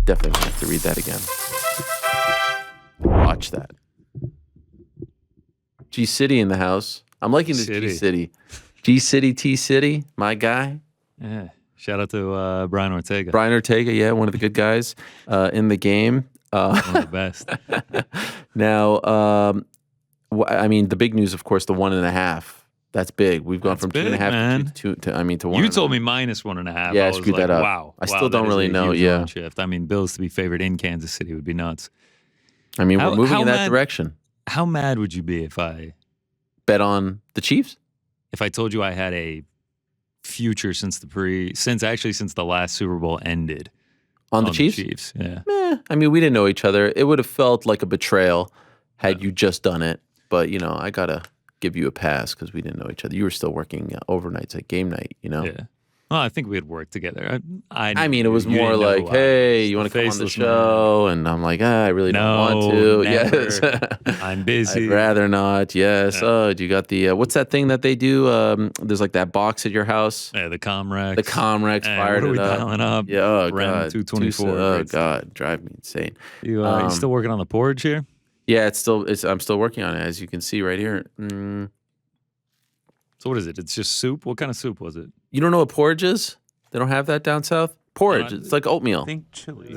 Definitely gonna have to read that again. Watch that. G City in the house. I'm liking this G City. G City, T City, my guy. Yeah. Shout out to Brian Ortega. Brian Ortega, yeah, one of the good guys in the game. One of the best. Now, I mean, the big news, of course, the 1.5. That's big. We've gone from big, 2.5 to 1. You told me minus 1.5. Yeah, I screwed that up. Wow. I still don't really know. Yeah. Shift. I mean, Bills to be favored in Kansas City would be nuts. I mean, we're moving in that direction. How mad would you be if I bet on the Chiefs? If I told you I had a future since the last Super Bowl ended on the Chiefs? Yeah. I mean, we didn't know each other. It would have felt like a betrayal had you just done it. But, you know, I got to give you a pass because we didn't know each other. You were still working overnights at game night, you know? Yeah. Well, I think we had worked together. I mean, it was more like, hey, you want to come on the show? Man. And I'm like, I really don't want to. Never. Yes. I'm busy. I'd rather not. Yes. Yeah. Oh, do you got the, what's that thing that they do? There's like that box at your house. Yeah, the Comrex. The Comrex fired it up. Dialing up. Yeah, oh, God. 224. Oh, God. Drive me insane. You still working on the porridge here? Yeah, I'm still working on it, as you can see right here. So what is it? It's just soup? What kind of soup was it? You don't know what porridge is? They don't have that down south? Porridge. It's like oatmeal. I think chili.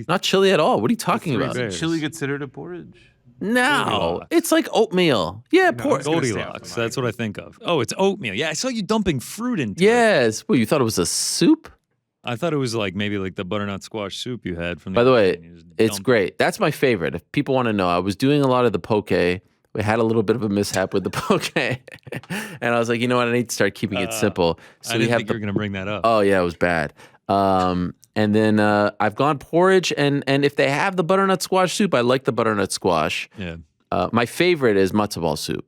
Not chili at all. What are you talking about? Is chili considered a porridge? No. It's like oatmeal. Yeah, porridge. Goldilocks. That's what I think of. Oh, it's oatmeal. Yeah, I saw you dumping fruit into it. Yes. Well, you thought it was a soup? I thought it was like maybe like the butternut squash soup you had from the By the way, it's great. That's my favorite. If people want to know, I was doing a lot of the poke. We had a little bit of a mishap with the poke. And I was like, you know what? I need to start keeping it simple. So I didn't think you were going to bring that up. Oh, yeah, it was bad. And then I've gone porridge. And if they have the butternut squash soup, I like the butternut squash. Yeah. My favorite is matzo ball soup.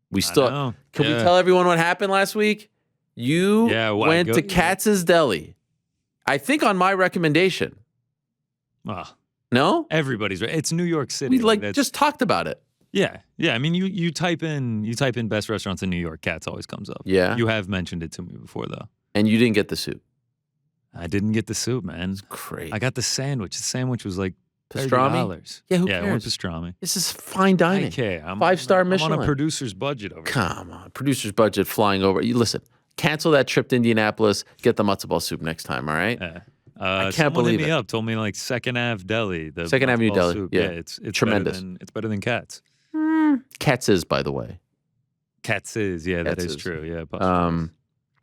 We still Can we tell everyone what happened last week? You went to Katz's Deli. I think on my recommendation. No? Everybody's right. It's New York City. We just talked about it. Yeah. I mean, you type in best restaurants in New York, Katz always comes up. Yeah. You have mentioned it to me before, though. And you didn't get the soup. I didn't get the soup, man. It's crazy. I got the sandwich. The sandwich was like pastrami. $30. Yeah, who cares? I want pastrami. This is fine dining. Okay, 5-star Michelin. I'm on a producer's budget over here. Come on, producer's budget flying over. You listen. Cancel that trip to Indianapolis. Get the matzo ball soup next time. All right. Yeah. I can't believe hit me it. up, told me like Second Ave Deli. The Second Avenue Deli. Soup. Yeah, it's tremendous. It's better than Katz. Katz is, by the way. Katz is, yeah, Katz that is is. true. Yeah,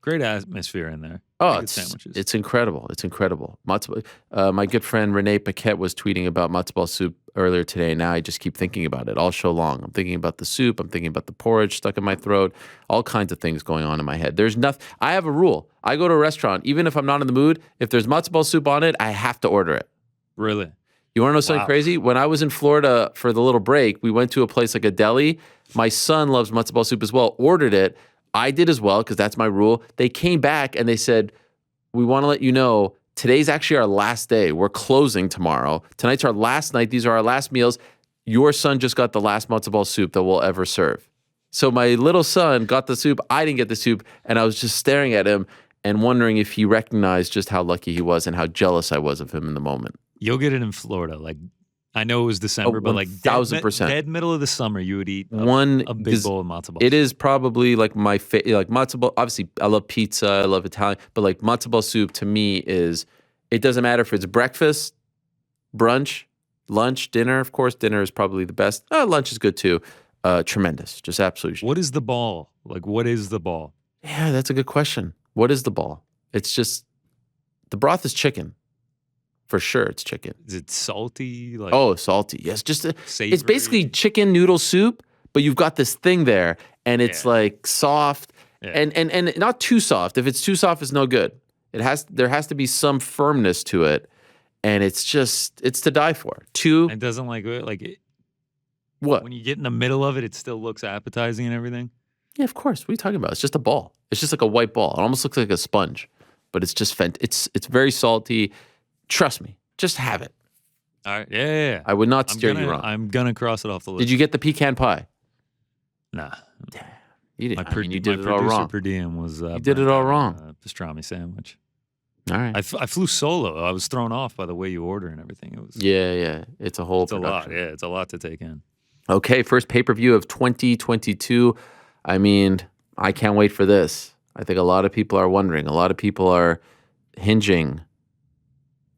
great atmosphere in there. Oh, sandwiches. It's incredible. It's incredible. My good friend Renee Paquette was tweeting about matzo ball soup earlier today. Now I just keep thinking about it all show long. I'm thinking about the soup. I'm thinking about the porridge stuck in my throat. All kinds of things going on in my head. There's nothing. I have a rule. I go to a restaurant, even if I'm not in the mood. If there's matzo ball soup on it, I have to order it. Really? You want to know something crazy? When I was in Florida for the little break, we went to a place like a deli. My son loves matzo ball soup as well. Ordered it. I did as well because that's my rule. They came back and they said, we want to let you know today's actually our last day. We're closing tomorrow. Tonight's our last night. These are our last meals. Your son just got the last matzo ball soup that we'll ever serve. So my little son got the soup. I didn't get the soup. And I was just staring at him and wondering if he recognized just how lucky he was and how jealous I was of him in the moment. You'll get it in Florida. Like, I know it was December, but like 1,000%. Dead middle of the summer, you would eat a big bowl of matzo balls. It is probably like my like matzo ball. Obviously, I love pizza. I love Italian, but like matzo ball soup to me is. It doesn't matter if it's breakfast, brunch, lunch, dinner. Of course, dinner is probably the best. Lunch is good too. Tremendous, just absolutely. What is the ball? Like, what is the ball? Yeah, that's a good question. What is the ball? It's just the broth is chicken. For sure, it's chicken. Is it salty? Like, salty. Yes, savory? It's basically chicken noodle soup, but you've got this thing there, and it's like soft and not too soft. If it's too soft, it's no good. There has to be some firmness to it, and it's to die for. It doesn't What? When you get in the middle of it, it still looks appetizing and everything. Yeah, of course. What are you talking about? It's just a ball. It's just like a white ball. It almost looks like a sponge, but it's just it's very salty. Trust me, just have it. All right, yeah. I would not steer you wrong. I'm gonna cross it off the list. Did you get the pecan pie? Nah. You didn't. You did it all wrong. Per diem was you did it all wrong. Pastrami sandwich. All right. I flew solo. I was thrown off by the way you order and everything. It was Yeah. It's a whole it's a lot. production. Yeah, it's a lot to take in. Okay, first pay-per-view of 2022. I mean, I can't wait for this. I think a lot of people are wondering. A lot of people are hinging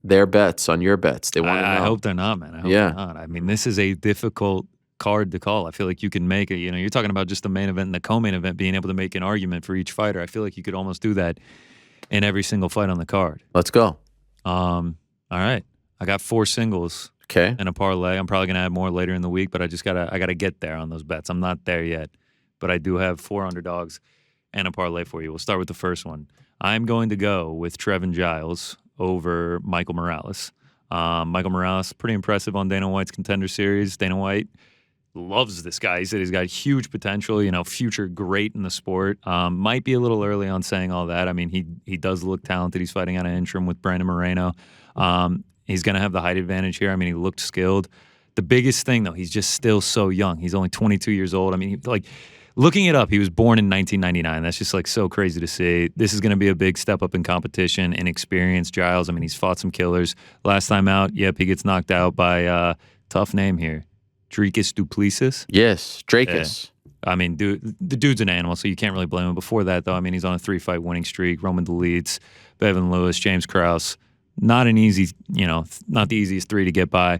their bets on your bets. They want to know. I hope they're not, man. I hope they're not. I mean, this is a difficult card to call. I feel like you can make it. You know, you're talking about just the main event and the co-main event, being able to make an argument for each fighter. I feel like you could almost do that in every single fight on the card. Let's go. All right. I got 4 singles. Okay. And a parlay. I'm probably gonna add more later in the week, but I gotta get there on those bets. I'm not there yet, but I do have 4 underdogs and a parlay for you. We'll start with the first one. I'm going to go with Trevin Giles over Michael Morales. Michael Morales, pretty impressive on Dana White's Contender Series. Dana White loves this guy. He said he's got huge potential, you know, future great in the sport. Might be a little early on saying all that. I mean, he does look talented. He's fighting on an interim with Brandon Moreno. He's going to have the height advantage here. I mean, he looked skilled. The biggest thing, though, he's just still so young. He's only 22 years old. I mean, looking it up, he was born in 1999. That's just, so crazy to see. This is going to be a big step up in competition and experience. Giles, I mean, he's fought some killers. Last time out, he gets knocked out by, tough name here, Dricus Duplessis. Yes, Dracus. Yeah. I mean, the dude's an animal, so you can't really blame him. Before that, though, I mean, he's on a 3-fight winning streak. Roman Dolidze, Bevan Lewis, James Krause. Not an easy, not the easiest 3 to get by.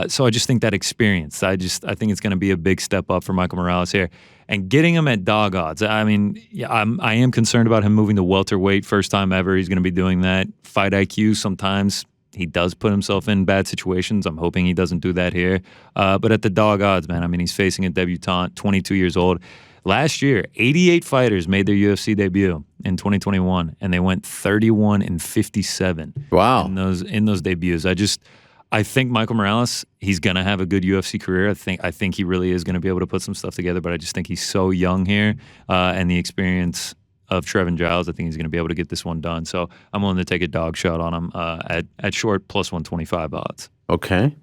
So I just think that experience, I think it's going to be a big step up for Michael Morales here. And getting him at dog odds, I mean, I am concerned about him moving to welterweight. First time ever he's going to be doing that. Fight IQ, sometimes he does put himself in bad situations. I'm hoping he doesn't do that here. But at the dog odds, man, I mean, he's facing a debutant, 22 years old. Last year, 88 fighters made their UFC debut in 2021, and they went 31-57. Wow. In those debuts. I think Michael Morales, he's gonna have a good UFC career. I think he really is gonna be able to put some stuff together, but I just think he's so young here, and the experience of Trevin Giles, I think he's gonna be able to get this one done. So I'm willing to take a dog shot on him at short plus 125 odds. Okay.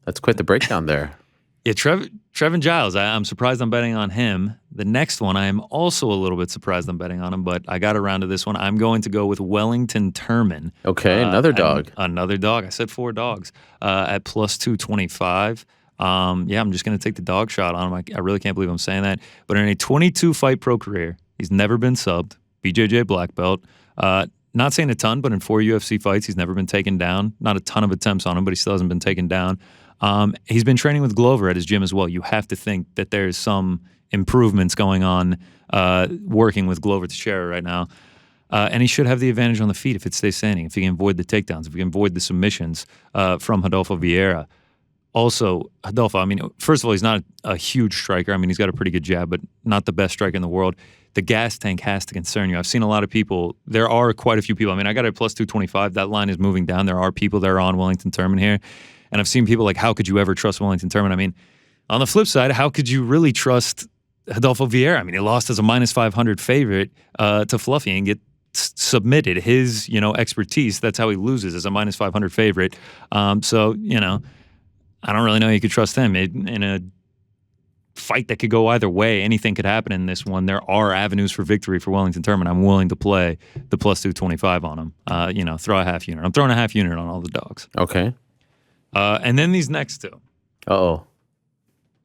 That's quite the breakdown there. Yeah, Trevin Giles, I'm surprised I'm betting on him. The next one, I am also a little bit surprised I'm betting on him, but I got around to this one. I'm going to go with Wellington Turman. Okay, another dog. Another dog. I said 4 dogs at plus 225. I'm just going to take the dog shot on him. I really can't believe I'm saying that. But in a 22-fight pro career, he's never been subbed. BJJ black belt. Not saying a ton, but in 4 UFC fights, he's never been taken down. Not a ton of attempts on him, but he still hasn't been taken down. He's been training with Glover at his gym as well. You have to think that there's some improvements going on working with Glover Teixeira right now. And he should have the advantage on the feet if it stays standing, if he can avoid the takedowns, if he can avoid the submissions from Rodolfo Vieira. Also, Rodolfo, I mean, first of all, he's not a huge striker. I mean, he's got a pretty good jab, but not the best striker in the world. The gas tank has to concern you. I've seen a lot of people. There are quite a few people. I mean, I got it plus 225. That line is moving down. There are people that are on Wellington Turman here. And I've seen people like, how could you ever trust Wellington Turman? I mean, on the flip side, how could you really trust Rodolfo Vieira? I mean, he lost as a minus 500 favorite to Fluffy and get submitted. His, expertise, that's how he loses as a minus 500 favorite. So, I don't really know you could trust him. In a fight that could go either way, anything could happen in this one. There are avenues for victory for Wellington Turman. I'm willing to play the plus 225 on him. Throw a half unit. I'm throwing a half unit on all the dogs. Okay. And then these next 2. Uh-oh.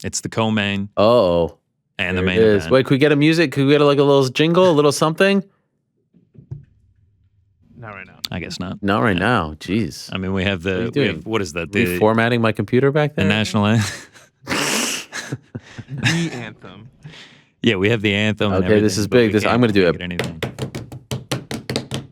It's the co-main. Uh-oh. And there the main it is. event. Wait, could we get a music? Could we get a little jingle, a little something? Not right now. I guess not. Not right now. Jeez. I mean, we have what is that? Reformatting my computer back there? The national anthem. The anthem. Yeah, we have the anthem. Okay, and everything, this is but big. I'm going to do it. Anything.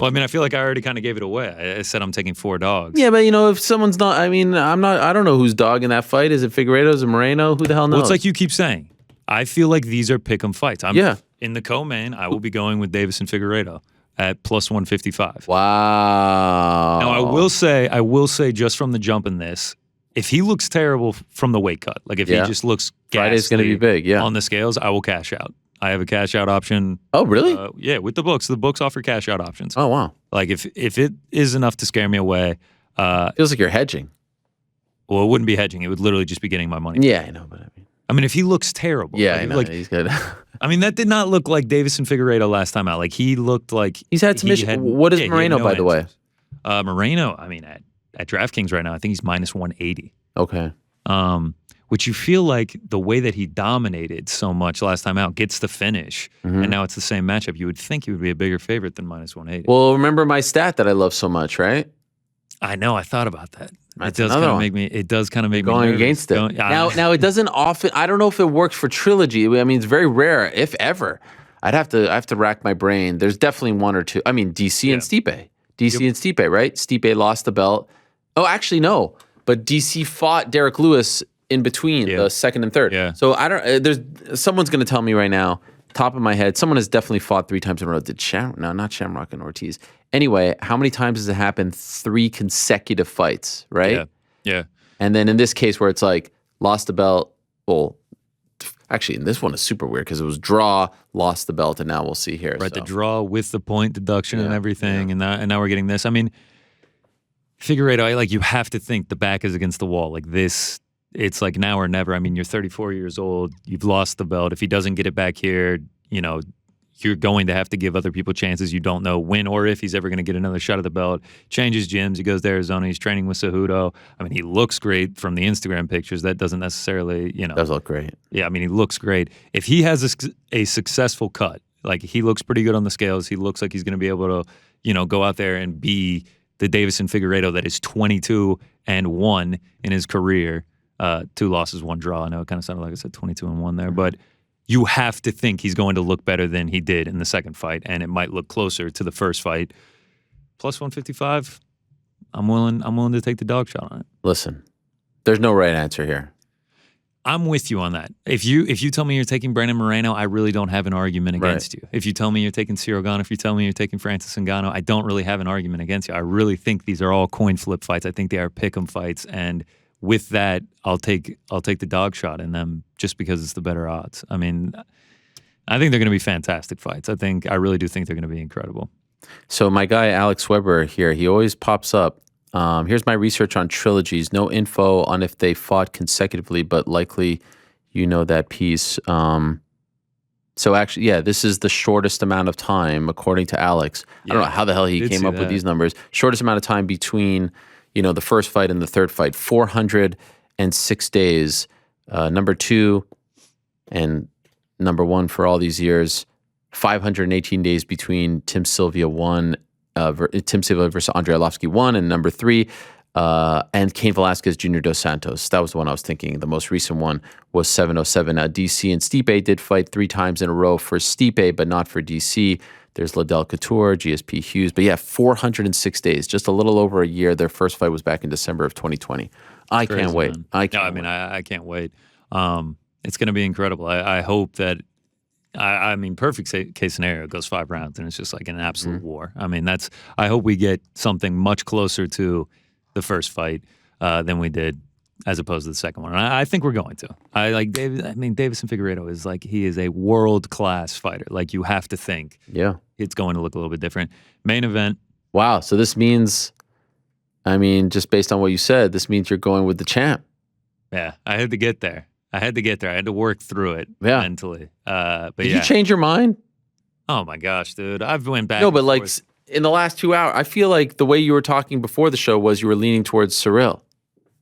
Well, I mean, I feel like I already kind of gave it away. I said I'm taking 4 dogs. Yeah, but if someone's not, I don't know who's dog in that fight. Is it Figueiredo? Is it Moreno? Who the hell knows? Well, it's like you keep saying. I feel like these are pick'em fights. Yeah. In the co-main, I will be going with Davis and Figueiredo at plus 155. Wow. Now, I will say just from the jump in this, if he looks terrible from the weight cut, like if he just looks Friday's going to be big, on the scales, I will cash out. I have a cash out option. Oh, really? Yeah, with the books. The books offer cash out options. Oh, wow. Like if it is enough to scare me away. Feels like you're hedging. Well, it wouldn't be hedging. It would literally just be getting my money. Yeah, I know, but I mean, if he looks terrible. Yeah, I know. He's good. I mean, that did not look like Davison Figueiredo last time out. Like, he looked like He's had some issues. What is Moreno, by the way? Moreno, I mean, at DraftKings right now, I think he's minus 180. Okay. Which you feel like the way that he dominated so much last time out gets the finish, and now it's the same matchup. You would think he would be a bigger favorite than minus 180. Well, remember my stat that I love so much, right? I know. I thought about that. That's it does kind of make me. It does kind of make me going nervous. Against it. Now it doesn't often. I don't know if it works for Trilogy. I mean, it's very rare, if ever. I have to rack my brain. There's definitely one or two. I mean, DC and Stipe. DC and Stipe, right? Stipe lost the belt. Oh, actually, no. But DC fought Derek Lewis in between the second and third. Yeah. So I don't. There's someone's going to tell me right now, top of my head. Someone has definitely fought 3 times in a row. No, not Shamrock and Ortiz. Anyway, how many times has it happened? 3 consecutive fights, right? Yeah. And then in this case where it's like lost the belt. Well, actually, in this one is super weird because it was draw, lost the belt, and now we'll see here. Right, the draw with the point deduction and everything, and now we're getting this. I mean, Figueiredo, like, you have to think the back is against the wall. Like this, it's like now or never. I mean, you're 34 years old. You've lost the belt. If he doesn't get it back here, you know, you're going to have to give other people chances. You don't know when or if he's ever going to get another shot at the belt. Changes gyms. He goes to Arizona. He's training with Cejudo. I mean, he looks great from the Instagram pictures. That doesn't necessarily, you know. Does look great. Yeah, I mean, he looks great. If he has a successful cut, like he looks pretty good on the scales. He looks like he's going to be able to, you know, go out there and be the Davison Figueiredo that is 22-1 in his career. 2 losses, 1 draw. I know it kind of sounded like I said 22-1 there, but you have to think he's going to look better than he did in the second fight, and it might look closer to the first fight. Plus 155, I'm willing to take the dog shot on it. Listen, there's no right answer here. I'm with you on that. If you tell me you're taking Brandon Moreno, I really don't have an argument against you. If you tell me you're taking Ciro Gane, if you tell me you're taking Francis Ngannou, I don't really have an argument against you. I really think these are all coin flip fights. I think they are pick'em fights, and with that, I'll take the dog shot in them just because it's the better odds. I mean, I think they're going to be fantastic fights. I really do think they're going to be incredible. So my guy Alex Weber here, he always pops up. Here's my research on trilogies. No info on if they fought consecutively, but likely you know that piece. So actually, yeah, this is the shortest amount of time, according to Alex. I don't know how the hell he came up with these numbers. Shortest amount of time between, you know, the first fight and the third fight, 406 days. Number 2 and number 1 for all these years, 518 days between Tim Sylvia versus Andrei Arlovski 1, and number 3, and Cain Velasquez Jr. Dos Santos. That was the one I was thinking. The most recent one was 707. Now, DC and Stipe did fight 3 times in a row for Stipe, but not for DC. There's Liddell Couture, GSP Hughes. But yeah, 406 days, just a little over a year. Their first fight was back in December of 2020. I can't wait. I can't wait. It's going to be incredible. I hope that, I mean, perfect case scenario, it goes 5 rounds and it's just like an absolute war. I mean, I hope we get something much closer to the first fight than we did as opposed to the second one. And I think we're going to. Davison Figueiredo is like, he is a world-class fighter. Like, you have to think it's going to look a little bit different. Main event. Wow. So this means, I mean, just based on what you said, this means you're going with the champ. Yeah, I had to get there. I had to work through it mentally. But Did you change your mind? Oh my gosh, dude. I've went back. No, but like in the last 2 hours, I feel like the way you were talking before the show was you were leaning towards Cyril.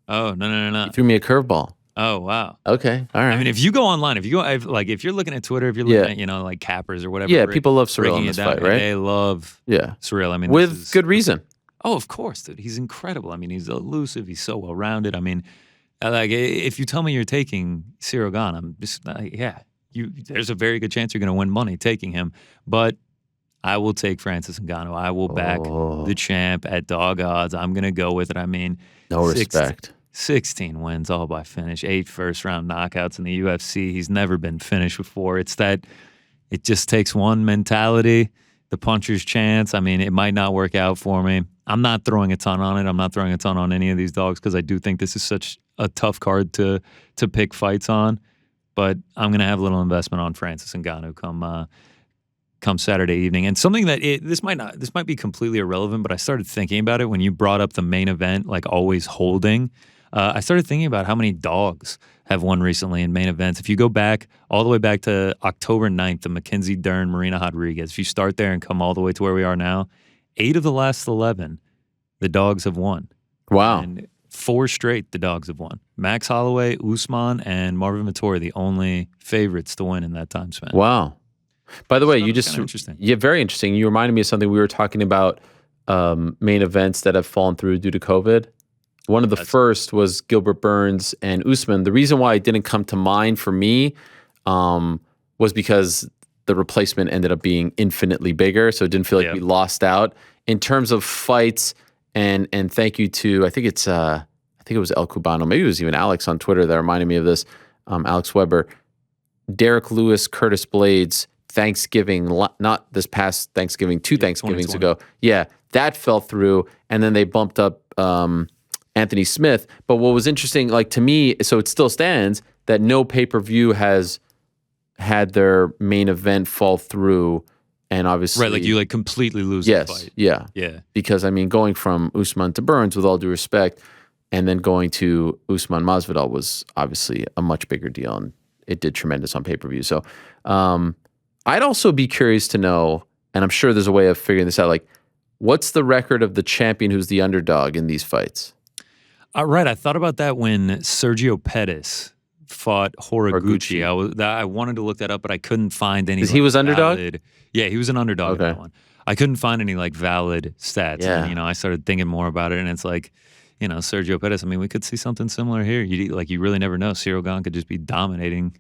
Oh, no. You threw me a curveball. Oh, wow. Okay. All right. I mean, if you go online, if you're looking at Twitter, if you're looking at, you know, like cappers or whatever. Yeah, people love Cyril in this fight, right? They love Cyril. I mean, with good reason. Oh, of course, dude. He's incredible. I mean, he's elusive. He's so well-rounded. I mean, like, if you tell me you're taking Ciro Gane, I'm just, there's a very good chance you're going to win money taking him. But I will take Francis Ngannou. I will back the champ at dog odds. I'm going to go with it. I mean, no respect. 16 wins, all by finish. 8 first-round knockouts in the UFC. He's never been finished before. It's that it just takes one mentality, the puncher's chance. I mean, it might not work out for me. I'm not throwing a ton on it. I'm not throwing a ton on any of these dogs because I do think this is such a tough card to pick fights on. But I'm going to have a little investment on Francis Ngannou come Saturday evening. And something that this might be completely irrelevant, but I started thinking about it when you brought up the main event, like always holding. I started thinking about how many dogs have won recently in main events. If you go back all the way back to October 9th, the Mackenzie Dern, Marina Rodriguez, if you start there and come all the way to where we are now, 8 of the last 11, the dogs have won. Wow. And 4 straight, the dogs have won. Max Holloway, Usman, and Marvin Vettori, the only favorites to win in that time span. Wow. By the way, you Kinda just interesting. yeah, very interesting. You reminded me of something we were talking about, main events that have fallen through due to COVID. One of the first was Gilbert Burns and Usman. The reason why it didn't come to mind for me was because the replacement ended up being infinitely bigger, so it didn't feel like we lost out in terms of fights. And thank you to I think it was El Cubano, maybe it was even Alex on Twitter that reminded me of this. Alex Weber, Derek Lewis, Curtis Blades. Thanksgiving, not this past Thanksgiving, 2 Thanksgivings ago. Yeah, that fell through, and then they bumped up Anthony Smith. But what was interesting, like to me, so it still stands that no pay-per-view has had their main event fall through, and obviously, Right, like you like completely lose the fight. Yeah. Because I mean, going from Usman to Burns, with all due respect, and then going to Usman Masvidal was obviously a much bigger deal, and it did tremendous on pay-per-view. So. I'd also be curious to know, and I'm sure there's a way of figuring this out, like, what's the record of the champion who's the underdog in these fights? Right, I thought about that when Sergio Pettis fought Horiguchi. I wanted to look that up, but I couldn't find any. He was underdog? Yeah, he was an underdog in that one. I couldn't find any like valid stats. Yeah. And, I started thinking more about it, and it's like, Sergio Pettis. I mean, we could see something similar here. You really never know. Cyril Gane could just be dominating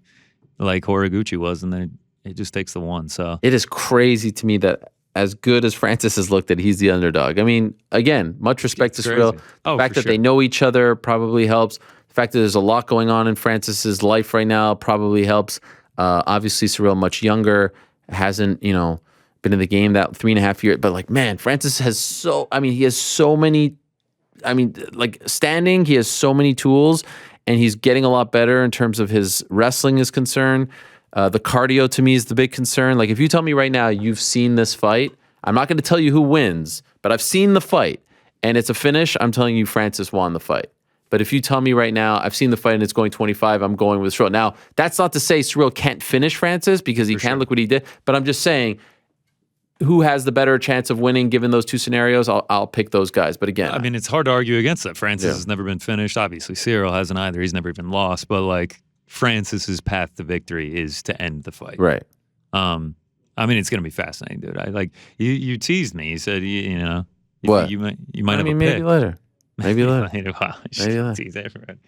like Horiguchi was, and then it just takes the one. So it is crazy to me that as good as Francis has looked, that he's the underdog. I mean, again, much respect to Cyril. The fact that they know each other probably helps. The fact that there's a lot going on in Francis's life right now probably helps. Obviously, Cyril much younger, hasn't been in the game that 3.5 years. But like, man, Francis has he has so many. Standing, he has so many tools, and he's getting a lot better in terms of his wrestling is concerned. The cardio to me is the big concern. Like if you tell me right now you've seen this fight, I'm not going to tell you who wins, but I've seen the fight and it's a finish, I'm telling you Francis won the fight. But if you tell me right now I've seen the fight and it's going 25, I'm going with Cyril. Now, that's not to say Cyril can't finish Francis because he can. Look what he did. But I'm just saying, who has the better chance of winning given those two scenarios? I'll pick those guys. But again, I mean, it's hard to argue against that. Francis has never been finished. Obviously, Cyril hasn't either. He's never even lost. But like, Francis's path to victory is to end the fight. Right. I mean, it's gonna be fascinating, dude. You teased me. You said what you might have a maybe pick. later. Maybe later. Wow, Maybe later. tease everyone.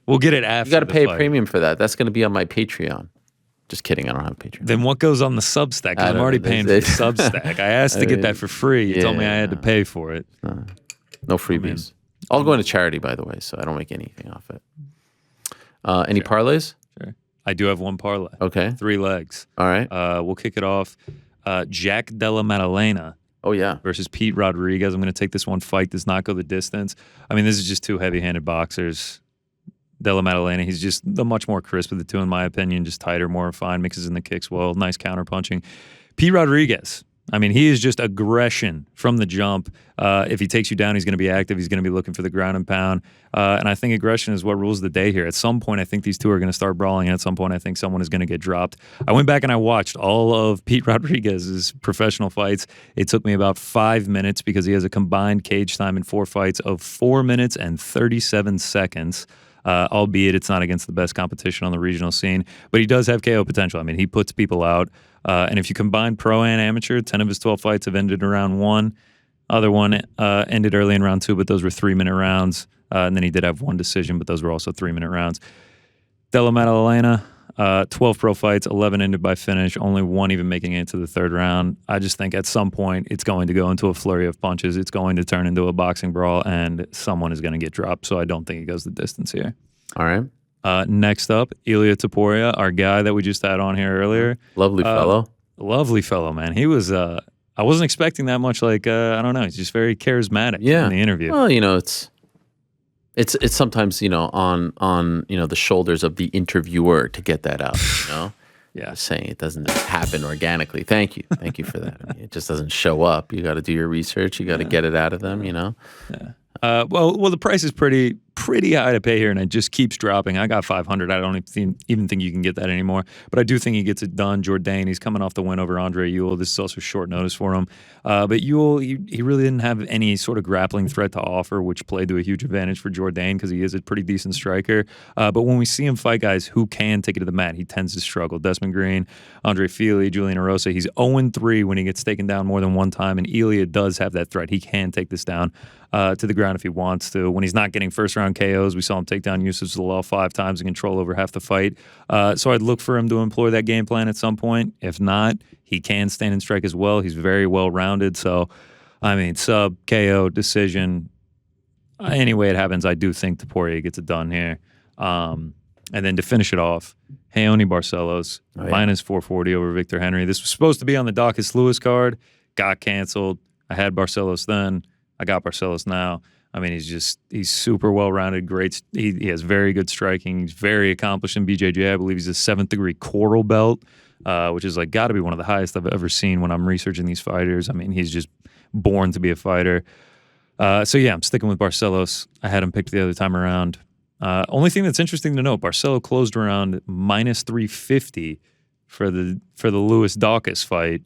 We'll get it after. You got to pay fight. a premium for that. That's going to be on my Patreon. Just kidding. I don't have a Patreon. Then what goes on the Substack? 'Cause I'm already paying for the Substack. I asked to get that for free. You told me I had to pay for it. No freebies. All going to charity, by the way, so I don't make anything off it. Any parlays? Sure. I do have one parlay. Okay. 3 legs. All right. We'll kick it off. Jack Della Maddalena. Oh, yeah. Versus Pete Rodriguez. I'm going to take this one. Fight does not go the distance. I mean, this is just 2 heavy-handed boxers. Della Maddalena, he's just the much more crisp of the 2, in my opinion. Just tighter, more refined, mixes in the kicks well. Nice counter-punching. Pete Rodriguez. I mean, he is just aggression from the jump. If he takes you down, he's going to be active. He's going to be looking for the ground and pound. And I think aggression is what rules the day here. At some point, I think these 2 are going to start brawling. And at some point, I think someone is going to get dropped. I went back and I watched all of Pete Rodriguez's professional fights. It took me about 5 minutes because he has a combined cage time in 4 fights of 4 minutes and 37 seconds. Albeit it's not against the best competition on the regional scene. But he does have KO potential. I mean, he puts people out. And if you combine pro and amateur, 10 of his 12 fights have ended in round 1. Other one ended early in round 2, but those were 3-minute rounds. And then he did have 1 decision, but those were also 3-minute rounds. Della Maddalena, 12 pro fights, 11 ended by finish, only 1 even making it to the 3rd round. I just think at some point it's going to go into a flurry of punches. It's going to turn into a boxing brawl, and someone is going to get dropped. So I don't think it goes the distance here. All right. Next up, Ilia Topuria, our guy that we just had on here earlier. Lovely fellow. Lovely fellow, man. He was, I wasn't expecting that much. I don't know. He's just very charismatic in the interview. Well, it's sometimes, on the shoulders of the interviewer to get that out, Yeah. Just saying it doesn't just happen organically. Thank you. Thank you for that. I mean, it just doesn't show up. You got to do your research. You got to get it out of them, Yeah. Well, the price is pretty pretty high to pay here, and it just keeps dropping. I got 500. I don't even think you can get that anymore. But I do think he gets it done. Jourdain, he's coming off the win over Andre Ewell. This is also short notice for him. But Ewell, he really didn't have any sort of grappling threat to offer, which played to a huge advantage for Jourdain because he is a pretty decent striker. But when we see him fight guys who can take it to the mat, he tends to struggle. Desmond Green, Andre Fili, Julian Erosa, he's 0-3 when he gets taken down more than one time, and Elia does have that threat. He can take this down to the ground if he wants to. When he's not getting first-round KOs, we saw him take down Yusuf Zalal 5 times and control over half the fight. So I'd look for him to employ that game plan at some point. If not, he can stand and strike as well. He's very well-rounded. So, I mean, sub, KO, decision, any way it happens, I do think Poirier gets it done here. And then to finish it off, Heoni Barcelos, minus 440 over Victor Henry. This was supposed to be on the Dacus Lewis card, got canceled. I had Barcelos then. I got Barcelos now. I mean, he's super well-rounded, great. He has very good striking. He's very accomplished in BJJ. I believe he's a 7th-degree coral belt, which is like got to be one of the highest I've ever seen when I'm researching these fighters. I mean, he's just born to be a fighter. So yeah, I'm sticking with Barcelos. I had him picked the other time around. Only thing that's interesting to note, Barcelo closed around minus 350 for the Lewis Dacus fight.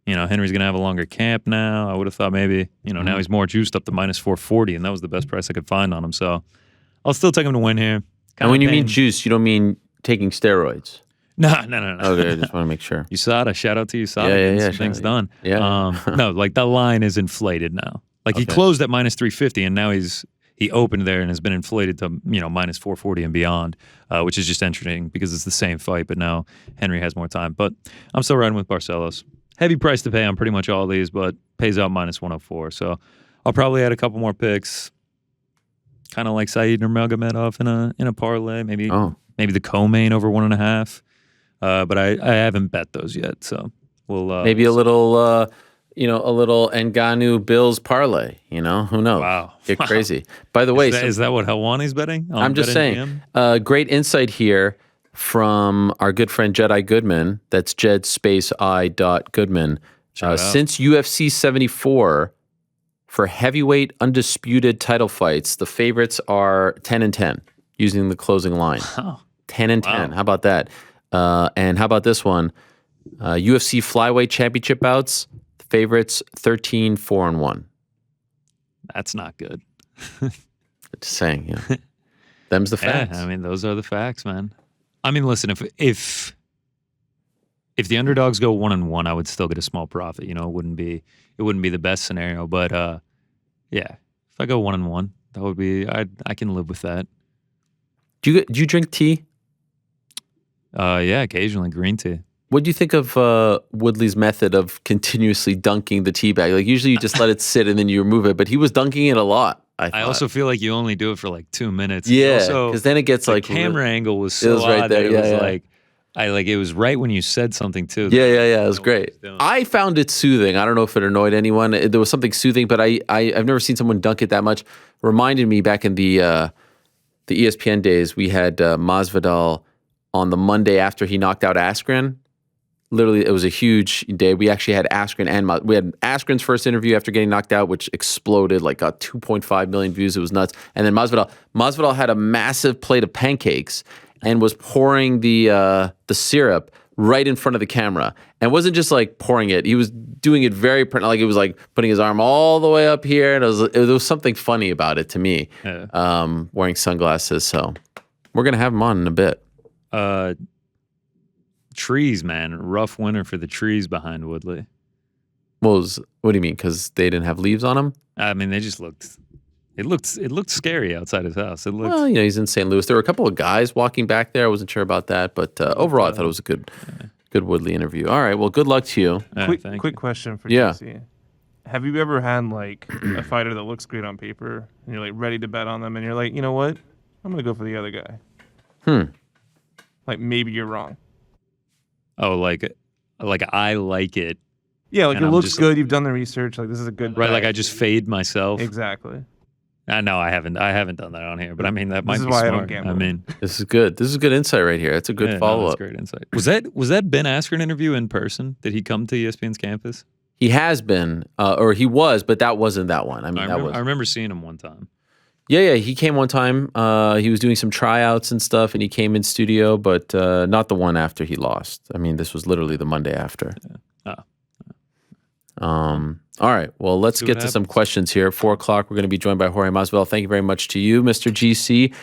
You know, Henry's going to have a longer camp now. I would have thought maybe, now he's more juiced up to minus 440, and that was the best price I could find on him. So I'll still take him to win here. And when you mean juice, you don't mean taking steroids? No. Okay, I just want to make sure. USADA, shout out to USADA. Yeah. Things done. Yeah. No, like the line is inflated now. Like he closed at minus 350, and now he opened there and has been inflated to minus 440 and beyond, which is just interesting because it's the same fight, but now Henry has more time. But I'm still riding with Barcelos. Heavy price to pay on pretty much all these, but pays out minus 104. So I'll probably add a couple more picks, kind of like Saeed Nurmagomedov in a parlay, maybe the co-main over 1.5. But I haven't bet those yet, so we'll maybe a little a little Ngannou Bills parlay. Who knows? Wow, get crazy. By the way, is that what Helwani's betting? I'm just saying. Great insight here from our good friend Jedi Goodman. That's Jed space I dot Goodman. Since UFC 74, for heavyweight undisputed title fights, the favorites are 10-10 using the closing line. 10-10. Wow. How about that? And how about this one? UFC Flyweight Championship bouts, the favorites 13-4-1. That's not good. Just saying, them's the facts. Yeah, I mean, those are the facts, man. I mean, listen, if the underdogs go 1-1, I would still get a small profit. It wouldn't be the best scenario, but yeah, if I go 1-1, that would be I can live with that. Do you drink tea? Yeah, occasionally green tea. What do you think of Woodley's method of continuously dunking the tea bag? Like usually you just let it sit and then you remove it, but he was dunking it a lot. I also feel like you only do it for like 2 minutes. Yeah, because then it gets the like camera angle was so right odd there. That it was it was right when you said something too. Yeah. It was great. I found it soothing. I don't know if it annoyed anyone. There was something soothing, but I've never seen someone dunk it that much. Reminded me back in the ESPN days, we had Masvidal on the Monday after he knocked out Askren. Literally, it was a huge day. We actually had Askren and we had Askren's first interview after getting knocked out, which exploded, like got 2.5 million views. It was nuts. And then Masvidal had a massive plate of pancakes and was pouring the syrup right in front of the camera, and wasn't just like pouring it. He was doing it very like it was like putting his arm all the way up here, and there was something funny about it to me. Yeah. Wearing sunglasses. So we're gonna have him on in a bit. Trees, man. Rough winter for the trees behind Woodley. What do you mean? Because they didn't have leaves on them? I mean, they just looked. It looked scary outside his house. Well, he's in St. Louis. There were a couple of guys walking back there. I wasn't sure about that, but overall, I thought it was a good Woodley interview. All right. Well, good luck to you. Quick question for GC. Have you ever had like a fighter that looks great on paper and you're like ready to bet on them, and you're like, you know what? I'm gonna go for the other guy. Like maybe you're wrong. Oh, like I like it. Yeah, like it looks good. You've done the research. Like this is a good. Right, like I just fade myself. Exactly. No, I haven't done that on here, but I mean that might be smart. I don't gamble. I mean, this is good. This is good insight right here. It's a good follow up. That's great insight. Was that Ben Askren interview in person? Did he come to ESPN's campus? He has been, or he was, but that wasn't that one. I mean, I remember seeing him one time. Yeah, he came one time. He was doing some tryouts and stuff, and he came in studio, but not the one after he lost. I mean, this was literally the Monday after. All right. Well, let's get to some questions here. At 4 o'clock, we're going to be joined by Jorge Masvidal. Thank you very much to you, Mr. GC.